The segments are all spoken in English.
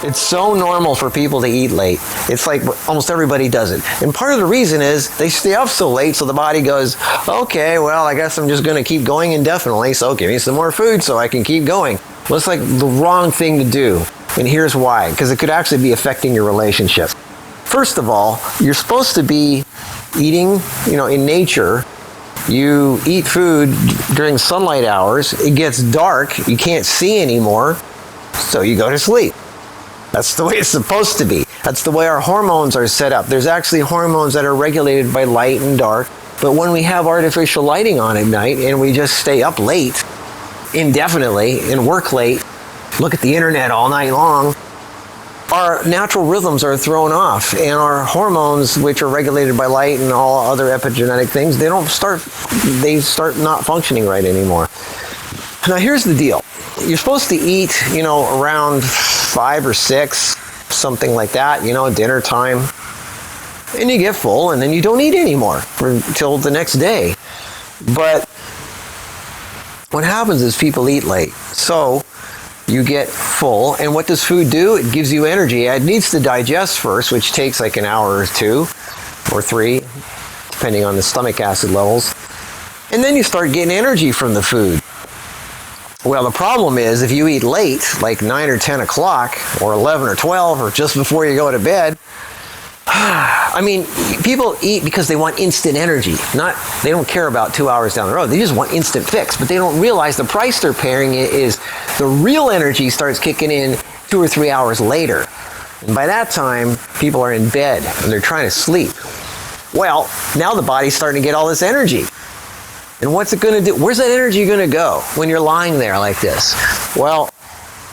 It's so normal for people to eat late. It's like almost everybody does it. And part of the reason is they stay up so late, so the body goes, okay, well, I guess I'm just going to keep going indefinitely, so give me some more food so I can keep going. Well, it's like the wrong thing to do. And here's why. Because it could actually be affecting your relationship. First of all, you're supposed to be eating, in nature. You eat food during sunlight hours. It gets dark. You can't see anymore. So you go to sleep. That's the way it's supposed to be. That's the way our hormones are set up. There's actually hormones that are regulated by light and dark. But when we have artificial lighting on at night and we just stay up late indefinitely and work late, look at the internet all night long, our natural rhythms are thrown off, and our hormones, which are regulated by light and all other epigenetic things, they start not functioning right anymore. Now here's the deal. You're supposed to eat, around 5 or 6, something like that, dinner time. And you get full, and then you don't eat anymore until the next day. But what happens is people eat late. So you get full, and what does food do? It gives you energy. It needs to digest first, which takes like an hour or 2 or 3, depending on the stomach acid levels. And then you start getting energy from the food. Well, the problem is if you eat late, like 9 or 10 o'clock, or 11 or 12, or just before you go to bed, people eat because they want instant energy. They don't care about 2 hours down the road. They just want instant fix, but they don't realize the price they're paying is the real energy starts kicking in 2 or 3 hours later. And by that time, people are in bed and they're trying to sleep. Well, now the body's starting to get all this energy. And what's it going to do? Where's that energy going to go when you're lying there like this? Well,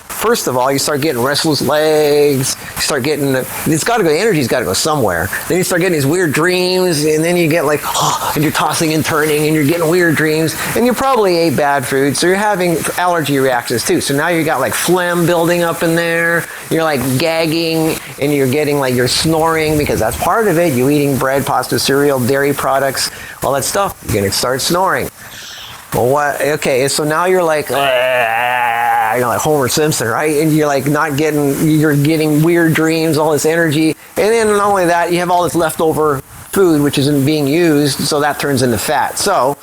first of all, you start getting restless legs. You start getting, energy's got to go somewhere. Then you start getting these weird dreams, and then you get and you're tossing and turning, and you're getting weird dreams, and you probably ate bad food, so you're having allergy reactions too. So now you got phlegm building up in there. You're gagging, and you're getting you're snoring because that's part of it. You eating bread, pasta, cereal, dairy products, all that stuff. You're going to start snoring. Well, what? Okay, so now you're like Homer Simpson, right? And you're you're getting weird dreams, all this energy. And then not only that, you have all this leftover food which isn't being used, so that turns into fat. So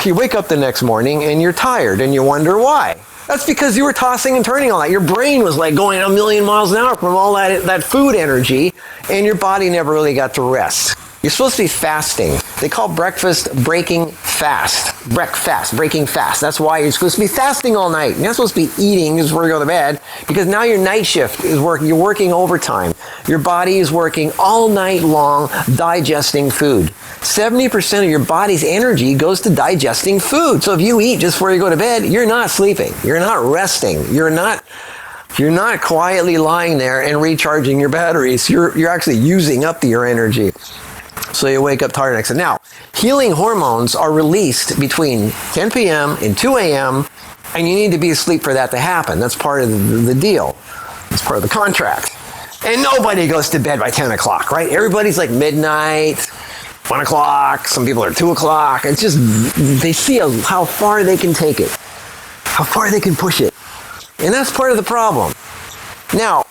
you wake up the next morning and you're tired and you wonder why. That's because you were tossing and turning all that. Your brain was going a million miles an hour from all that food energy, and your body never really got to rest. You're supposed to be fasting. They call breakfast breaking fast. Breaking fast. That's why you're supposed to be fasting all night. You're not supposed to be eating just before you go to bed, because now your night shift is working. You're working overtime. Your body is working all night long digesting food. 70% of your body's energy goes to digesting food. So if you eat just before you go to bed, you're not sleeping. You're not resting. You're not quietly lying there and recharging your batteries. You're actually using up your energy. So you wake up tired next day. Now, healing hormones are released between 10 p.m. and 2 a.m., and you need to be asleep for that to happen. That's part of the deal. It's part of the contract. And nobody goes to bed by 10 o'clock, right? Everybody's midnight, 1 o'clock. Some people are 2 o'clock. It's just, they see how far they can take it, how far they can push it. And that's part of the problem. Now,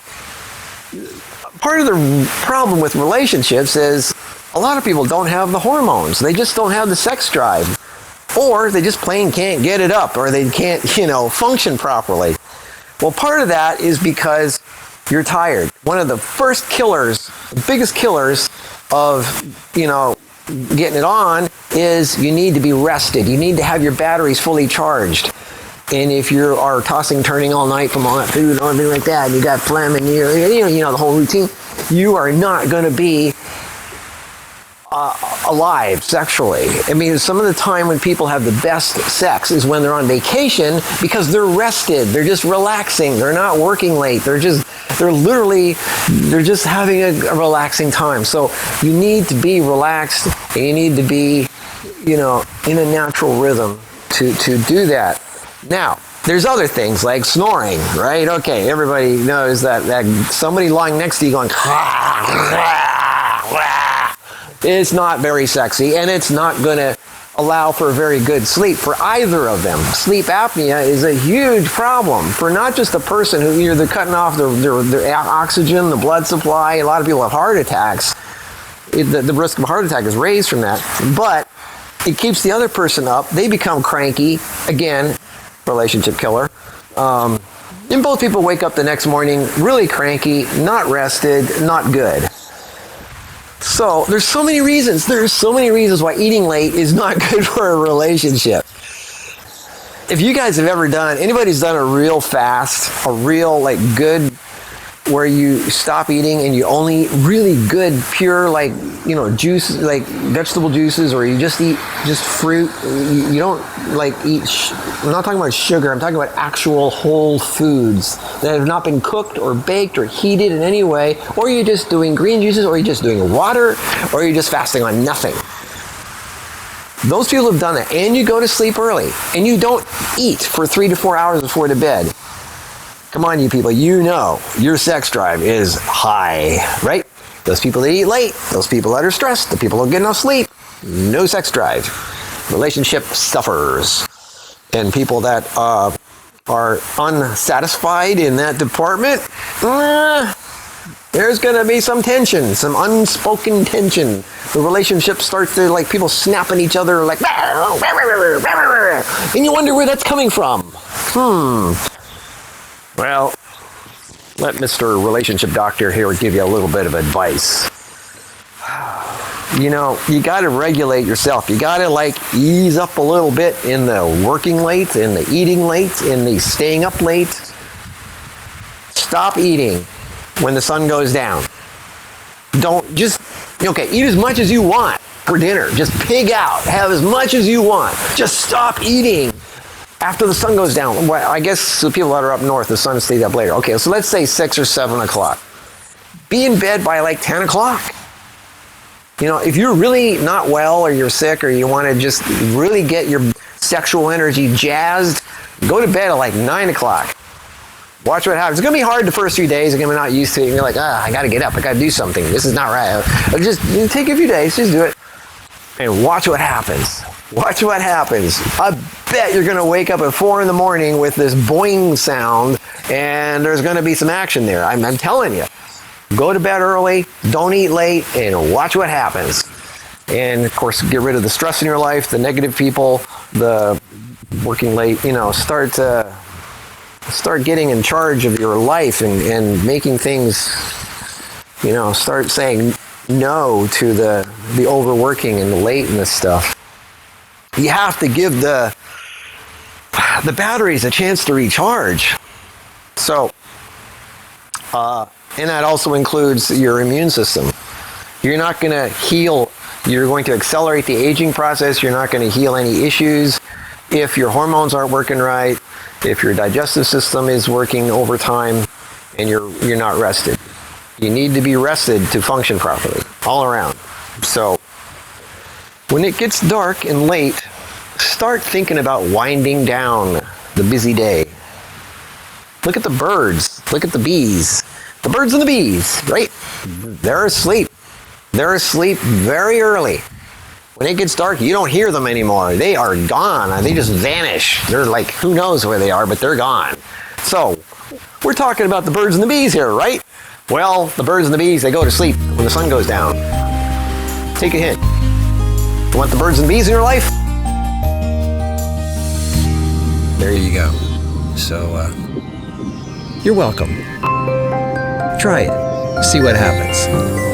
part of the problem with relationships is a lot of people don't have the hormones. They just don't have the sex drive. Or they just plain can't get it up, or they can't, function properly. Well, part of that is because you're tired. One of the first killers, the biggest killers of, getting it on is you need to be rested. You need to have your batteries fully charged. And if you are tossing, turning all night from all that food and everything like that, and you got phlegm and the whole routine, you are not going to be alive sexually. Some of the time when people have the best sex is when they're on vacation, because they're rested. They're just relaxing. They're not working late. They're just having a relaxing time. So you need to be relaxed, and you need to be, in a natural rhythm to do that. Now, there's other things like snoring, right? Okay, everybody knows that somebody lying next to you going, it's not very sexy, and it's not going to allow for a very good sleep for either of them. Sleep apnea is a huge problem for not just the person who either they're cutting off their oxygen, the blood supply. A lot of people have heart attacks. The risk of a heart attack is raised from that, but it keeps the other person up. They become cranky. Again, relationship killer. And both people wake up the next morning really cranky, not rested, not good. So there's so many reasons. There's so many reasons why eating late is not good for a relationship. If you guys have ever anybody's done a real fast, a real like good, where you stop eating and you only really good, pure, like, you know, juice, like vegetable juices, or you just eat just fruit. You don't like eat, I'm not talking about sugar, I'm talking about actual whole foods that have not been cooked or baked or heated in any way, or you're just doing green juices, or you're just doing water, or you're just fasting on nothing. Those people have done that, and you go to sleep early, and you don't eat for 3 to 4 hours before the bed. Come on, you people, you know your sex drive is high, right? Those people that eat late, those people that are stressed, the people who don't get enough sleep, no sex drive. Relationship suffers. And people that are unsatisfied in that department, there's going to be some tension, some unspoken tension. The relationship starts to, like, people snapping each other, like, and you wonder where that's coming from. Well, let Mr. Relationship Doctor here give you a little bit of advice. You know, you got to regulate yourself. You got to, like, ease up a little bit in the working late, in the eating late, in the staying up late. Stop eating when the sun goes down. Don't just, okay, eat as much as you want for dinner. Just pig out. Have as much as you want. Just stop eating after the sun goes down. Well, I guess the people that are up north, the sun stays up later. Okay, so let's say 6 or 7 o'clock. Be in bed by like 10 o'clock. You know, if you're really not well, or you're sick, or you want to just really get your sexual energy jazzed, go to bed at like 9 o'clock. Watch what happens. It's going to be hard the first few days. You're going to be not used to it. You're like, I got to get up. I got to do something. This is not right. Just take a few days. Just do it. And watch what happens. Watch what happens. I bet you're going to wake up at 4 in the morning with this boing sound, and there's going to be some action there. I'm telling you. Go to bed early. Don't eat late. And watch what happens. And, of course, get rid of the stress in your life, the negative people, the working late. You know, start getting in charge of your life and making things, you know, start saying no to the overworking and the late and this stuff. You have to give the batteries a chance to recharge. So, and that also includes your immune system. You're not going to heal. You're going to accelerate the aging process. You're not going to heal any issues if your hormones aren't working right, if your digestive system is working overtime, and you're not rested. You need to be rested to function properly, all around. So when it gets dark and late, start thinking about winding down the busy day. Look at the birds. Look at the bees. The birds and the bees, right? They're asleep. They're asleep very early. When it gets dark, you don't hear them anymore. They are gone. They just vanish. They're like, who knows where they are, but they're gone. So we're talking about the birds and the bees here, right? Well, the birds and the bees, they go to sleep when the sun goes down. Take a hint. You want the birds and bees in your life? There you go. So, you're welcome. Try it. See what happens.